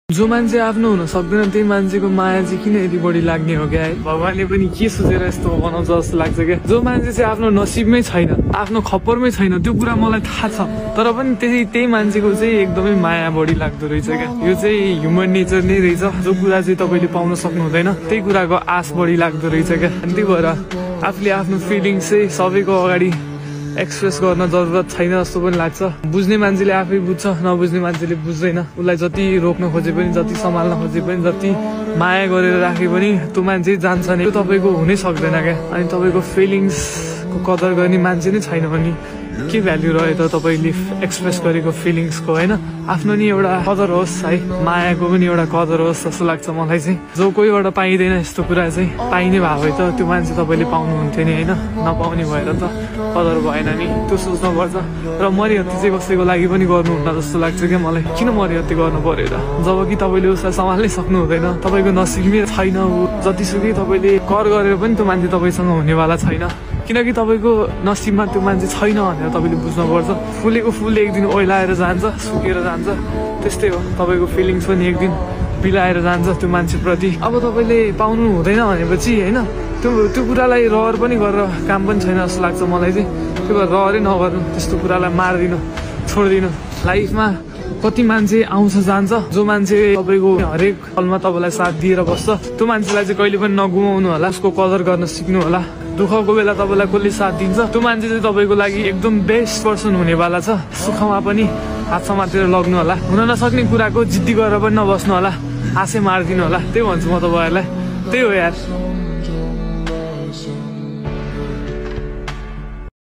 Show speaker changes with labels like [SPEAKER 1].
[SPEAKER 1] जो मान्छे आफ्नो हुन सक्दैन त्यही मान्छेको माया चाहिँ किन यति बढी लाग्ने हो क्या है? भगवानले पनि के सोचेर यस्तो बनाउँछ जस्तो लाग्छ क्या। जो मान्छे चाहिँ आफ्नो नसिबमै छैन, आफ्नो खप्परमै छैन, त्यो कुरा मलाई थाहा छ, तर पनि त्यही मान्छेको चाहिँ एकदमै माया बढी लाग्दो रहेछ क्या। यो चाहिँ ह्युमन नेचर नै रहेछ। जो कुरा चाहिँ तपाईँले पाउन सक्नु हुँदैन त्यही कुराको आश बढी लाग्दो रहेछ क्या। अनि त्यही भएर आफूले आफ्नो फिलिङ्स चाहिँ सबैको अगाडि एक्सप्रेस गर्न जरुरत छैन जस्तो पनि लाग्छ। बुझ्ने मान्छेले आफै बुझ्छ, नबुझ्ने मान्छेले बुझ्दैन। उसलाई जति रोक्न खोजे पनि, जति सम्हाल्न खोजे पनि, जति माया गरेर राखे पनि त्यो मान्छे जान्छ नि, त्यो तपाईँको हुनै सक्दैन क्या। अनि तपाईँको फिलिङ्सको कदर गर्ने मान्छे नै छैन भने के भ्याल्यु रह्यो त तपाईँले एक्सप्रेस गरेको फिलिङ्सको, होइन? आफ्नो नि एउटा कदर होस् है, मायाको पनि एउटा कदर होस् जस्तो लाग्छ मलाई चाहिँ। जो कोहीबाट पाइँदैन यस्तो कुरा चाहिँ, पाइने भए भए त त्यो मान्छे तपाईँले पाउनुहुन्थ्यो नि, होइन? नपाउने भएर त कदर भएन नि, त्यो सोच्नुपर्छ। र मरिहत्ते चाहिँ कसैको लागि पनि गर्नुहुन्न जस्तो लाग्छ क्या मलाई। किन मरिहत्ते गर्नु पर्यो र? जबकि तपाईँले उसलाई सम्हाल्नै सक्नु हुँदैन, तपाईँको नसिबमै छैन ऊ। जतिसुकै तपाईँले कर गरेर पनि त्यो मान्छे तपाईँसँग हुनेवाला छैन, किनकि तपाईँको नसिबमा त्यो मान्छे छैन भनेर तपाईँले बुझ्नुपर्छ। फुलेको फुल एक दिन ओइलाएर जान्छ, सुकेर जान्छ, त्यस्तै हो तपाईँको फिलिङ्स पनि एक दिन बिलाएर जान्छ त्यो मान्छेप्रति। अब तपाईँले पाउनु हुँदैन भनेपछि, होइन, त्यो कुरालाई रहर पनि गरेर काम पनि छैन जस्तो लाग्छ मलाई चाहिँ। त्यो भएर रहरै नगर्नु, त्यस्तो कुरालाई मारिदिनु, छोडिदिनु। लाइफमा कति मान्छे आउँछ जान्छ, जो मान्छे तपाईँको हरेक पलमा तपाईँलाई साथ दिएर बस्छ, त्यो मान्छेलाई चाहिँ कहिले पनि नगुमाउनु होला। उसको कदर गर्न सिक्नु होला। दुःखको बेला तपाईँलाई कसले साथ दिन्छ, त्यो मान्छे चाहिँ तपाईँको लागि एकदम बेस्ट पर्सन हुनेवाला छ। सुखमा पनि हात समातेर लग्नु होला। हुन नसक्ने कुराको जिद्दी गरेर पनि नबस्नु होला, आशै मारिदिनु होला। त्यही भन्छु म तपाईँहरूलाई। त्यही हो यार।